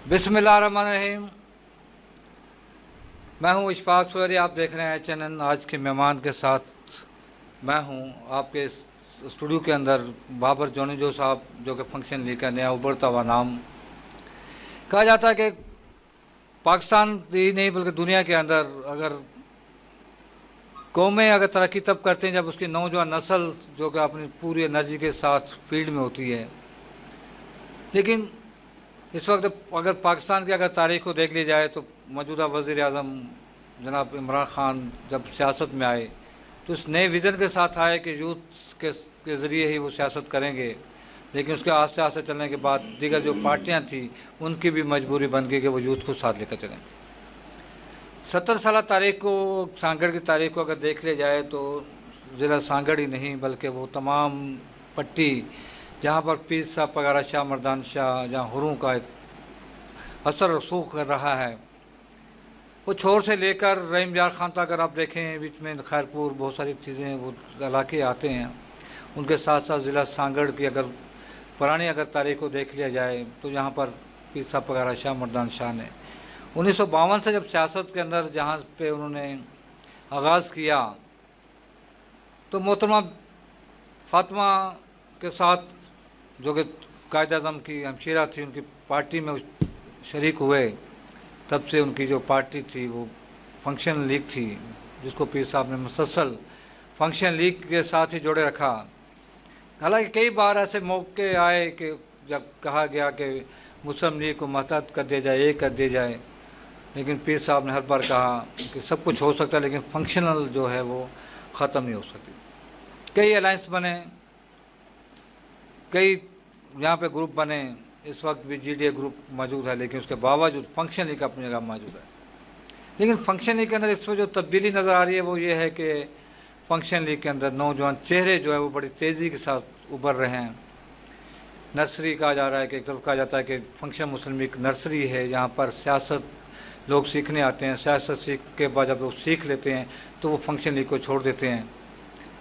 बिस्मिल्लाहिर्रहमानिर्रहीम। मैं हूं इशफाक सोहरी। आप देख रहे हैं चैनल आज के मेहमान के साथ। मैं हूं आपके स्टूडियो के अंदर बाबर जोनीजो साहब, जो कि फंक्शन लीग का नया उभरता हुआ नाम। कहा जाता है कि पाकिस्तान ही नहीं बल्कि दुनिया के अंदर अगर कौमें अगर तरक्की तब करते हैं जब उसकी नौजवान नस्ल जो कि अपनी पूरी एनर्जी के साथ फील्ड में होती है। लेकिन इस वक्त अगर पाकिस्तान की अगर तारीख को देख ली जाए तो मौजूदा वज़ीर आज़म जनाब इमरान ख़ान जब सियासत में आए तो इस नए विज़न के साथ आए कि यूथ के ज़रिए ही वो सियासत करेंगे। लेकिन उसके आस्ते आस्ते चलने के बाद दीगर जो पार्टियां थी उनकी भी मजबूरी बन गई कि वो यूथ को साथ लेकर चलें। 70 साल तारीख को सांगड़ की तारीख को अगर देख लिया जाए तो ज़िला सांगड़ ही नहीं बल्कि वो तमाम पट्टी जहाँ पर पीर साहब पगारा शाह मर्दान शाह जहाँ हुरों का एक असर रसूख कर रहा है, वो छोर से लेकर रहीम यार खान तक अगर आप देखें बीच में खैरपुर बहुत सारी चीज़ें वो इलाके आते हैं। उनके साथ साथ ज़िला सांगड़ की अगर पुरानी अगर तारीख को देख लिया जाए तो यहाँ पर पीर साहब पगारा शाह मर्दान शाह ने 1952 से जब सियासत के अंदर जहाँ पे उन्होंने आगाज़ किया तो मोहतरमा फातिमा के साथ जो कि कायद आज़म की हमशीरा थी उनकी पार्टी में शरीक हुए। तब से उनकी जो पार्टी थी वो फंक्शन लीग थी, जिसको पीर साहब ने मुसलसल फंक्शन लीग के साथ ही जोड़े रखा। हालांकि कई बार ऐसे मौके आए कि जब कहा गया कि मुस्लिम लीग को महतात कर दिया जाए, एक कर दिया जाए, लेकिन पीर साहब ने हर बार कहा कि सब कुछ हो सकता है लेकिन फंक्शनल जो है वो ख़त्म नहीं हो सकती। कई अलायंस बने, कई यहाँ पे ग्रुप बने। इस वक्त भी जीडीए ग्रुप मौजूद है लेकिन उसके बावजूद फंक्शन लीग अपनी जगह मौजूद है। लेकिन फंक्शन लीग के अंदर इसमें जो तब्दीली नज़र आ रही है वो ये है कि फंक्शन लीग के अंदर नौजवान चेहरे जो है वो बड़ी तेज़ी के साथ उभर रहे हैं। नर्सरी कहा जा रहा है कि एक तरफ कहा जाता है कि फंक्शन मुस्लिम लीग नर्सरी है जहाँ पर सियासत लोग सीखने आते हैं। सियासत सीख के बाद जब लोग सीख लेते हैं तो वो फंक्शन लीग को छोड़ देते हैं।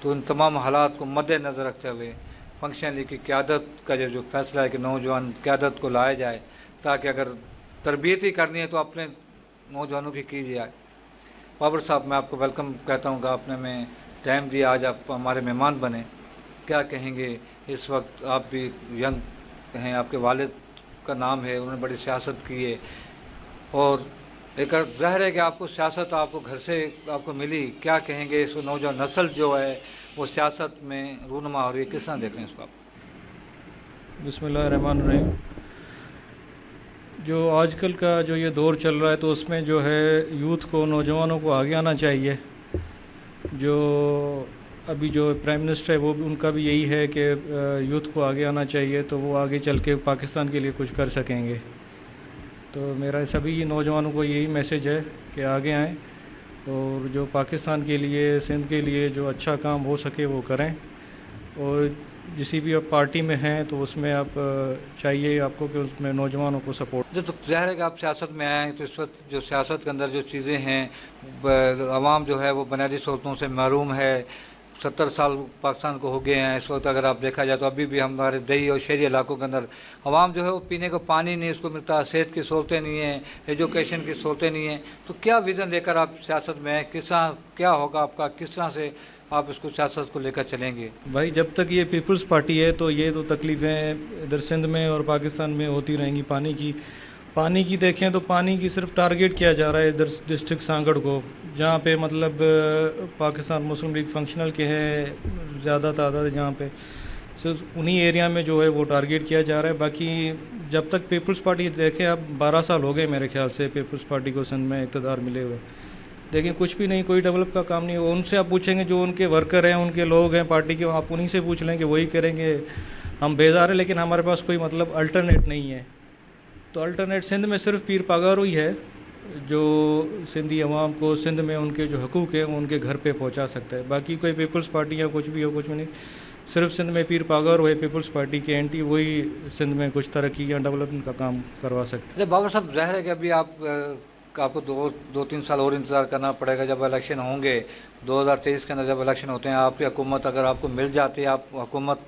तो इन तमाम हालात को मद्देनज़र रखते हुए फंक्शन लीग की क़यादत का जो फैसला है कि नौजवान क़यादत को लाया जाए ताकि अगर तरबियत ही करनी है तो अपने नौजवानों की जाए। बाबर साहब, मैं आपको वेलकम कहता हूँ कि आपने में टाइम दिया, आज आप हमारे मेहमान बने। क्या कहेंगे? इस वक्त आप भी यंग हैं, आपके वालिद का नाम है, उन्होंने बड़ी सियासत की है और एक ज़ाहिर है कि आपको सियासत आपको घर से आपको मिली। क्या कहेंगे इस नौजवान नस्ल जो है वो सियासत में रूनुमा हो रही है, किस तरह देख रहे हैं इसको आप? बिस्मिल्लाहिर्रहमानिर्रहीम। जो आजकल का जो ये दौर चल रहा है तो उसमें जो है यूथ को, नौजवानों को आगे आना चाहिए। जो अभी जो प्राइम मिनिस्टर है वो भी, उनका भी यही है कि यूथ को आगे आना चाहिए तो वो आगे चल के पाकिस्तान के लिए कुछ कर सकेंगे। तो मेरा सभी नौजवानों को यही मैसेज है कि आगे आएँ और जो पाकिस्तान के लिए, सिंध के लिए जो अच्छा काम हो सके वो करें। और जिसी भी आप पार्टी में हैं तो उसमें आप चाहिए आपको कि उसमें नौजवानों को सपोर्ट। जो तो ज़ाहिर है कि आप सियासत में आए तो इस वक्त जो सियासत के अंदर जो चीज़ें हैं, आवाम जो है वो बुनियादी सहूलतों से महरूम है। 70 साल पाकिस्तान को हो गए हैं। इस वक्त अगर आप देखा जाए तो अभी भी हमारे दही और शहरी इलाकों के अंदर आवाम जो है वो पीने को पानी नहीं उसको मिलता, सेहत की सहूलतें नहीं हैं, एजुकेशन की सहूलतें नहीं हैं। तो क्या विज़न लेकर आप सियासत में हैं? किस तरह क्या होगा आपका, किस तरह से आप इसको सियासत को लेकर चलेंगे? भाई, जब तक ये पीपल्स पार्टी है तो ये तो तकलीफ़ें इधर सिंध में और पाकिस्तान में होती रहेंगी। पानी की देखें तो पानी की सिर्फ टारगेट किया जा रहा है इधर डिस्ट्रिक्ट सांगड़ को, जहाँ पे मतलब पाकिस्तान मुस्लिम लीग फंक्शनल के हैं ज़्यादा तादाद, जहाँ पे सिर्फ उन्हीं एरिया में जो है वो टारगेट किया जा रहा है। बाकी जब तक पीपल्स पार्टी देखें, अब 12 साल हो गए मेरे ख्याल से पीपल्स पार्टी को सिंध में इक़्तिदार मिले हुए, लेकिन कुछ भी नहीं, कोई डेवलप का काम नहीं। उनसे आप पूछेंगे जो उनके वर्कर हैं, उनके लोग हैं पार्टी के, आप उन्हीं से पूछ लेंगे, वही करेंगे हम बेजार हैं, लेकिन हमारे पास कोई मतलब अल्टरनेट नहीं है। तो अल्टरनेट सिंध में सिर्फ पीर पागारो ही है जो सिंधी अवाम को सिंध में उनके जो हकूक़ हैं उनके घर पे पहुंचा सकता है। बाकी कोई पीपल्स पार्टी या कुछ भी हो, कुछ भी नहीं। सिर्फ सिंध में पीर पागारो है पीपल्स पार्टी के एंटी, वही सिंध में कुछ तरक्की या डेवलपमेंट का काम करवा सकते हैं। बाबर साहब, ज़ाहिर है कि अभी आपको 2-3 साल और इंतज़ार करना पड़ेगा जब इलेक्शन होंगे। 2023 के अंदर जब इलेक्शन होते हैं, आपकी हुकूमत अगर आपको मिल जाती है, आप हुकूमत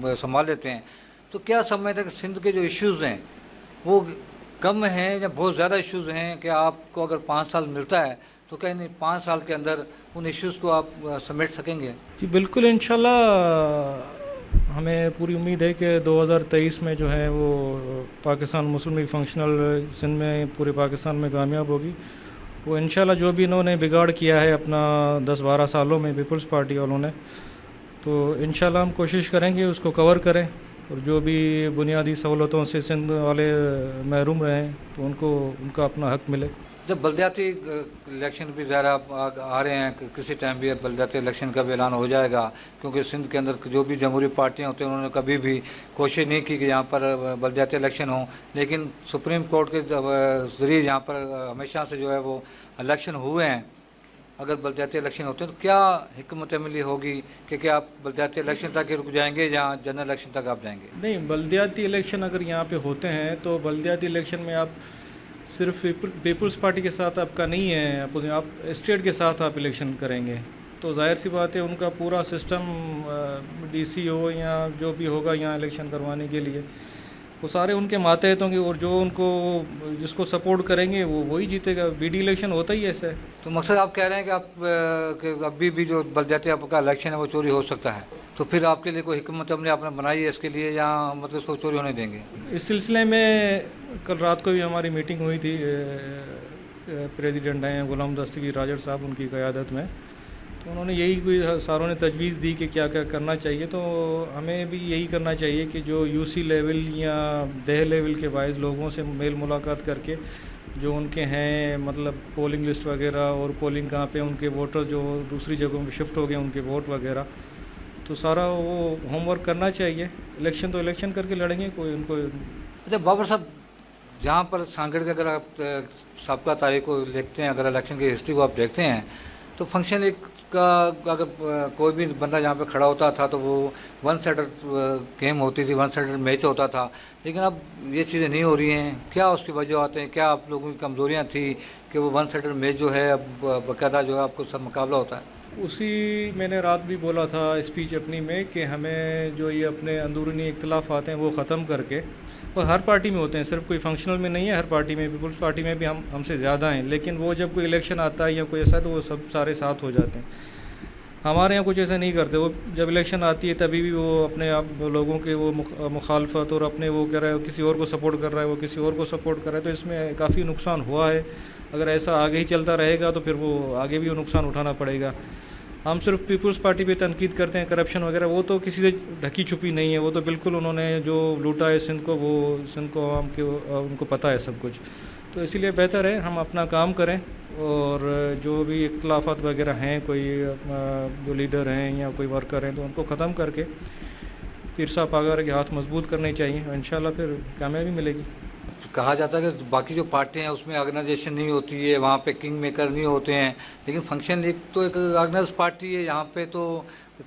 संभाल लेते हैं, तो क्या समझते हैं कि सिंध के जो इश्यूज़ हैं वो कम हैं या बहुत ज़्यादा इश्यूज़ हैं कि आपको अगर 5 साल मिलता है तो कहीं नहीं 5 साल के अंदर उन इश्यूज़ को आप समेट सकेंगे? जी बिल्कुल, इंशाल्लाह हमें पूरी उम्मीद है कि 2023 में जो है वो पाकिस्तान मुस्लिम लीग फंक्शनल सिंध में पूरे पाकिस्तान में कामयाब होगी। वो इंशाल्लाह जो भी इन्होंने बिगाड़ किया है अपना 10-12 सालों में पीपल्स पार्टी वालों ने, तो इंशाल्लाह हम कोशिश करेंगे उसको कवर करें, और जो भी बुनियादी सहूलतों से सिंध वाले महरूम रहे हैं तो उनको उनका अपना हक़ मिले। जब बलदियाती इलेक्शन भी ज़रा आ रहे हैं, किसी टाइम भी बलदियाती इलेक्शन का भी ऐलान हो जाएगा, क्योंकि सिंध के अंदर जो भी जमहूरी पार्टियां होती हैं उन्होंने कभी भी कोशिश नहीं की कि यहाँ पर बलदियाती इलेक्शन हो, लेकिन सुप्रीम कोर्ट के ज़रिए यहाँ पर हमेशा से जो है वो इलेक्शन हुए हैं। अगर बलदियाती इलेक्शन होते हैं तो क्या हिकमत अमली होगी कि क्या आप बलदियाती इलेक्शन तक ही रुक जाएंगे या जनरल इलेक्शन तक आप जाएंगे? नहीं, बलदियाती इलेक्शन अगर यहाँ पे होते हैं तो बलदियाती इलेक्शन में आप सिर्फ पीपल्स पार्टी के साथ आपका नहीं है, आप स्टेट के साथ आप इलेक्शन करेंगे, तो जाहिर सी बात है उनका पूरा सिस्टम डीसी हो या जो भी होगा यहाँ इलेक्शन करवाने के लिए वो सारे उनके मातहत होंगे, और जो उनको जिसको सपोर्ट करेंगे वो वही जीतेगा। बीडी इलेक्शन होता ही ऐसा है। तो मकसद आप कह रहे हैं कि आप कि अभी भी जो बलदियाती आपका इलेक्शन है वो चोरी हो सकता है, तो फिर आपके लिए कोई हिकमत अमली आपने बनाई है इसके लिए, या मतलब इसको चोरी होने देंगे? इस सिलसिले में कल रात को भी हमारी मीटिंग हुई थी, प्रेसिडेंट हैं गुलाम दस्तगीर राजड़ साहब उनकी क़यादत में, तो उन्होंने यही कोई सारों ने तजवीज़ दी कि क्या क्या करना चाहिए। तो हमें भी यही करना चाहिए कि जो यूसी लेवल या देह लेवल के वाइज लोगों से मेल मुलाकात करके जो उनके हैं मतलब पोलिंग लिस्ट वगैरह और पोलिंग कहाँ पे उनके वोटर्स जो दूसरी जगहों में शिफ्ट हो गए उनके वोट वगैरह, तो सारा वो होमवर्क करना चाहिए। इलेक्शन तो इलेक्शन करके लड़ेंगे, कोई उनको। अच्छा बाबर साहब, जहाँ पर सांगड़ के अगर आप सबका तारीख को देखते हैं, अगर इलेक्शन की हिस्ट्री को आप देखते हैं, तो फंक्शन लीग का अगर कोई भी बंदा यहाँ पे खड़ा होता था तो वो वन साइडेड गेम होती थी, वन साइडेड मैच होता था, लेकिन अब ये चीज़ें नहीं हो रही हैं। क्या उसकी वजह आते हैं? क्या आप लोगों की कमज़ोरियाँ थी कि वो वन साइडेड मैच जो है अब बाकायदा जो है आपको सब मुकाबला होता है? उसी मैंने रात भी बोला था स्पीच अपनी में कि हमें जो ये अपने अंदरूनी इख्तलाफात हैं वो ख़त्म करके, और हर पार्टी में होते हैं, सिर्फ कोई फंक्शनल में नहीं है, हर पार्टी में, पीपल्स पार्टी में भी हमसे ज़्यादा हैं, लेकिन वो जब कोई इलेक्शन आता है या कोई ऐसा तो वो सब सारे साथ हो जाते हैं। हमारे यहाँ कुछ ऐसा नहीं करते, वो जब इलेक्शन आती है तभी भी वो अपने आप लोगों के वो मुखालफत और अपने वो कह रहा है किसी और को सपोर्ट कर रहा है, वो किसी और को सपोर्ट कर रहा है, तो इसमें काफ़ी नुकसान हुआ है। अगर ऐसा आगे ही चलता रहेगा तो फिर वो आगे भी वो नुकसान उठाना पड़ेगा। हम सिर्फ पीपल्स पार्टी पे तनकीद करते हैं, करप्शन वगैरह वो तो किसी से ढकी छुपी नहीं है, वो तो बिल्कुल उन्होंने जो लूटा है सिंध को, वो सिंध को आवाम के उनको पता है सब कुछ। तो इसीलिए बेहतर है हम अपना काम करें, और जो भी इख्तलाफात वगैरह हैं, कोई जो लीडर हैं या कोई वर्कर हैं, तो उनको ख़त्म करके पीर साहब पागार के हाथ मजबूत करने चाहिए, और इंशाल्लाह फिर कामयाबी मिलेगी। कहा जाता है कि बाकी जो पार्टियां हैं उसमें ऑर्गेनाइजेशन नहीं होती है, वहाँ पे किंग मेकर नहीं होते हैं, लेकिन फंक्शन लीग तो एक ऑर्गेनाइज पार्टी है, यहाँ पे तो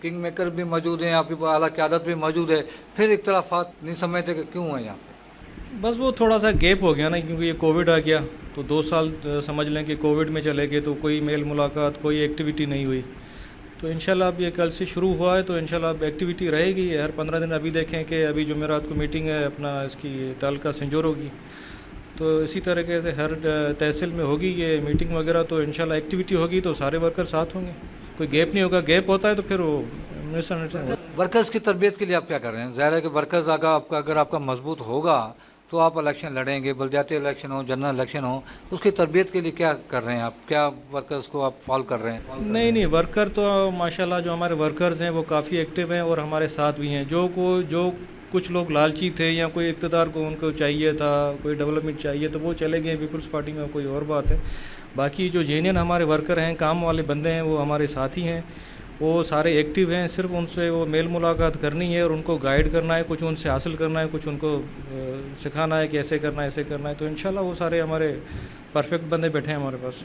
किंग मेकर भी मौजूद हैं, आपकी आला क़यादत भी मौजूद है, फिर इख्तलाफात नहीं समझते कि क्यों है यहाँ पे? बस वो थोड़ा सा गैप हो गया ना, क्योंकि ये कोविड आ गया, तो 2 साल समझ लें कि कोविड में चले गए, तो कोई मेल मुलाकात कोई एक्टिविटी नहीं हुई। तो इंशाल्लाह अब ये कल से शुरू हुआ है, तो इंशाल्लाह अब एक्टिविटी रहेगी हर 15 दिन। अभी देखें कि अभी जुमेरात को मीटिंग है अपना इसकी तालका संजोरों की, तो इसी तरीके से हर तहसील में होगी ये मीटिंग वगैरह, तो इंशाल्लाह एक्टिविटी होगी तो सारे वर्कर साथ होंगे, कोई गैप नहीं होगा। गैप होता है तो फिर वो वर्कर्स की तरबियत के लिए आप क्या कर रहे हैं? ज़ाहिर है कि वर्कर्स अगर आपका मजबूत होगा तो आप इलेक्शन लड़ेंगे, बलदियाती इलेक्शन हो, जनरल इलेक्शन हो, तो उसकी तरबियत के लिए क्या कर रहे हैं आप? क्या वर्कर्स को आप फॉलो कर रहे हैं? नहीं, वर्कर तो माशाल्लाह जो हमारे वर्कर्स हैं वो काफ़ी एक्टिव हैं और हमारे साथ भी हैं। जो कुछ लोग लालची थे या कोई इक़्तिदार को उनको चाहिए था, कोई डेवलपमेंट चाहिए, तो वो चले गए पीपल्स पार्टी में, कोई और बात है। बाकी जो जेन्युइन हमारे वर्कर हैं, काम वाले बंदे हैं, वो हमारे साथी हैं, वो सारे एक्टिव हैं। सिर्फ उनसे वो मेल मुलाकात करनी है और उनको गाइड करना है, कुछ उनसे हासिल करना है, कुछ उनको सिखाना है कि ऐसे करना है, ऐसे करना है। तो इंशाल्लाह वो सारे हमारे परफेक्ट बंदे बैठे हैं हमारे पास।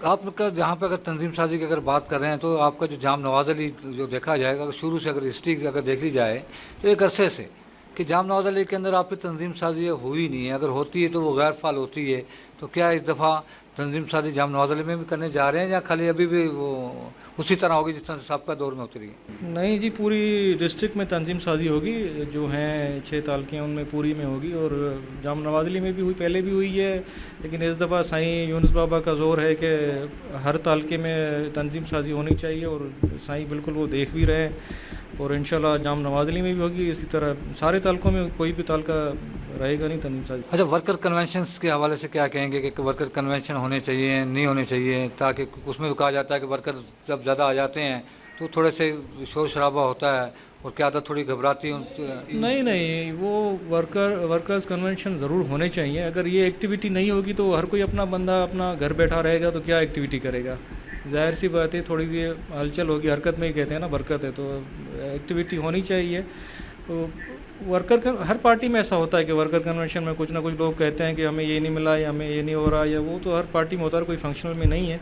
आपका जहाँ पे अगर तंजीम साजी की अगर बात कर रहे हैं, तो आपका जो जाम नवाज़ अली जो देखा जाएगा, शुरू से अगर हिस्ट्री अगर देख ली जाए तो एक अरसे से کہ جام نواز علی کے اندر آپ کی تنظیم سازی ہوئی نہیں ہے، اگر ہوتی ہے تو وہ غیر فعال ہوتی ہے، تو کیا اس دفعہ تنظیم سازی جام نواز علی میں بھی کرنے جا رہے ہیں یا خالی ابھی بھی وہ اسی طرح ہوگی جس طرح سابقہ دور میں ہوتی رہی ہے؟ نہیں جی، پوری ڈسٹرکٹ میں تنظیم سازی ہوگی، جو ہیں 6 تعلقیں ان میں پوری میں ہوگی، اور جام نوازلی میں بھی ہوئی، پہلے بھی ہوئی ہے، لیکن اس دفعہ سائیں یونس بابا کا زور ہے کہ ہر تعلقے میں تنظیم سازی ہونی چاہیے، اور سائیں بالکل وہ دیکھ بھی رہے ہیں، اور انشاءاللہ جام نوازلی میں بھی ہوگی، اسی طرح سارے تعلقوں میں کوئی بھی تعلقہ رہے گا نہیں تنظیم سازی۔ اچھا، ورکر کنونشنز کے حوالے سے کیا کہیں گے کہ ورکر کنونشن ہونے چاہیے نہیں ہونے چاہیے؟ تاکہ اس میں تو کہا جاتا ہے کہ ورکر جب زیادہ آ جاتے ہیں تو تھوڑے سے شور شرابہ ہوتا ہے اور قیادت تھوڑی گھبراتی نہیں، وہ ورکرز کنونشن ضرور ہونے چاہیے۔ اگر یہ ایکٹیویٹی نہیں ہوگی تو ہر کوئی اپنا بندہ اپنا گھر بیٹھا رہے گا تو کیا ایکٹیویٹی کرے گا؟ ظاہر سی بات ہے، تھوڑی سی ہلچل ہوگی، حرکت میں ہی کہتے ہیں نا برکت ہے، تو ایکٹیویٹی ہونی چاہیے۔ تو ہر پارٹی میں ایسا ہوتا ہے کہ ورکر کنونشن میں کچھ نہ کچھ لوگ کہتے ہیں کہ ہمیں یہ نہیں ملا یا ہمیں یہ نہیں ہو رہا، یا وہ تو ہر پارٹی میں ہوتا ہے، کوئی فنکشنل میں نہیں ہے۔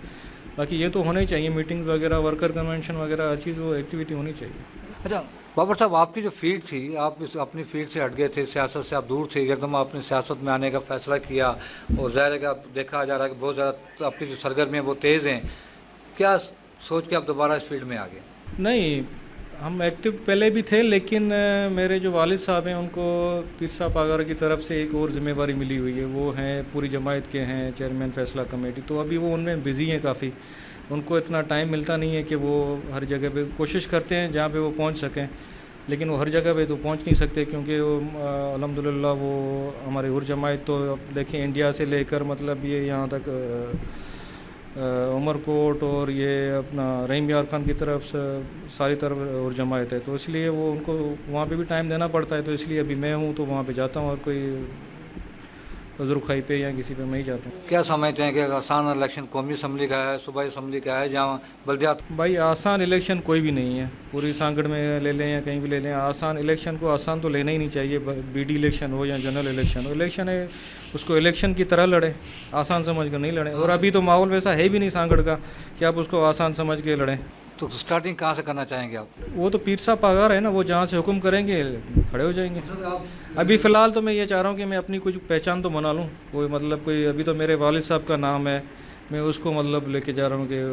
باقی یہ تو ہونے چاہیے، میٹنگز وغیرہ، ورکر کنونشن وغیرہ، ہر چیز وہ ایکٹیویٹی ہونی چاہیے۔ اچھا بابر صاحب، آپ کی جو فیلڈ تھی، آپ اپنی فیلڈ سے ہٹ گئے تھے، سیاست سے آپ دور تھے، ایک دم آپ نے سیاست میں آنے کا فیصلہ کیا، اور ظاہر ہے کہ آپ دیکھا جا رہا ہے کہ بہت زیادہ آپ کی جو سرگرمیاں وہ تیز ہیں، کیا سوچ کے آپ دوبارہ اس فیلڈ میں آ گئے؟ نہیں، ہم ایکٹیو پہلے بھی تھے، لیکن میرے جو والد صاحب ہیں ان کو پیر صاحب پاگارہ کی طرف سے ایک اور ذمہ داری ملی ہوئی ہے، وہ ہیں پوری جماعت کے ہیں چیئرمین فیصلہ کمیٹی، تو ابھی وہ ان میں بزی ہیں کافی، ان کو اتنا ٹائم ملتا نہیں ہے کہ وہ ہر جگہ پہ کوشش کرتے ہیں جہاں پہ وہ پہنچ سکیں، لیکن وہ ہر جگہ پہ تو پہنچ نہیں سکتے، کیونکہ وہ الحمدللہ وہ ہمارے اور جماعت تو اب دیکھیں انڈیا سے لے کر مطلب یہ یہاں تک عمر کوٹ اور یہ اپنا رحیم یار خان کی طرف سے ساری طرف اور جماعت ہے، تو اس لیے وہ ان کو وہاں پہ بھی ٹائم دینا پڑتا ہے، تو اس لیے ابھی میں ہوں تو وہاں پہ جاتا ہوں، اور کوئی بزرگ خائی پہ یا کسی پہ میں ہی جاتا ہوں۔ کیا سمجھتے ہیں کہ آسان الیکشن قومی اسمبلی کا ہے، صوبائی اسمبلی کا ہے، جہاں بلدیات؟ بھائی آسان الیکشن کوئی بھی نہیں ہے، پوری سانگڑ میں لے لیں یا کہیں بھی لے لیں، آسان الیکشن کو آسان تو لینا ہی نہیں چاہیے، بی ڈی الیکشن ہو یا جنرل الیکشن ہو، الیکشن ہے اس کو الیکشن کی طرح لڑیں، آسان سمجھ کر نہیں لڑیں، اور ابھی تو ماحول ویسا ہے بھی نہیں سانگڑ کا کہ آپ اس کو آسان سمجھ کے لڑیں۔ تو سٹارٹنگ کہاں سے کرنا چاہیں گے آپ؟ وہ تو پیر صاحب پاگار ہے نا، وہ جہاں سے حکم کریں گے کھڑے ہو جائیں گے۔ ابھی فی الحال تو میں یہ چاہ رہا ہوں کہ میں اپنی کچھ پہچان تو بنا لوں، کوئی مطلب کوئی ابھی تو میرے والد صاحب کا نام ہے، میں اس کو مطلب لے کے جا رہا ہوں کہ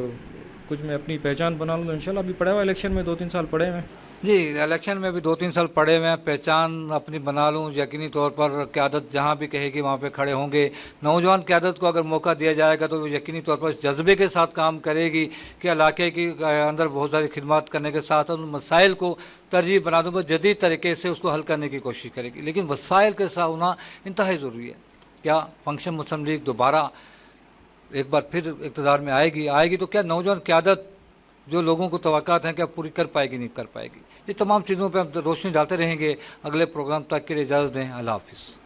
کچھ میں اپنی پہچان بنا لوں، تو انشاءاللہ ابھی پڑھا ہوا الیکشن میں 2-3 سال پڑھے ہوئے ہیں۔ جی، الیکشن میں بھی 2-3 سال پڑے ہوئے ہیں، پہچان اپنی بنا لوں، یقینی طور پر قیادت جہاں بھی کہے گی وہاں پہ کھڑے ہوں گے۔ نوجوان قیادت کو اگر موقع دیا جائے گا تو وہ یقینی طور پر اس جذبے کے ساتھ کام کرے گی کہ علاقے کی اندر بہت ساری خدمات کرنے کے ساتھ ان مسائل کو ترجیح بنا دوں گا، جدید طریقے سے اس کو حل کرنے کی کوشش کرے گی، لیکن وسائل کے ساتھ ہونا انتہائی ضروری ہے۔ کیا فنکشن مسلم لیگ دوبارہ ایک بار پھر اقتدار میں آئے گی تو کیا نوجوان قیادت جو لوگوں کو توقعات ہیں کہ اب پوری کر پائے گی نہیں کر پائے گی؟ یہ تمام چیزوں پہ ہم روشنی ڈالتے رہیں گے۔ اگلے پروگرام تک کے لیے اجازت دیں، اللہ حافظ۔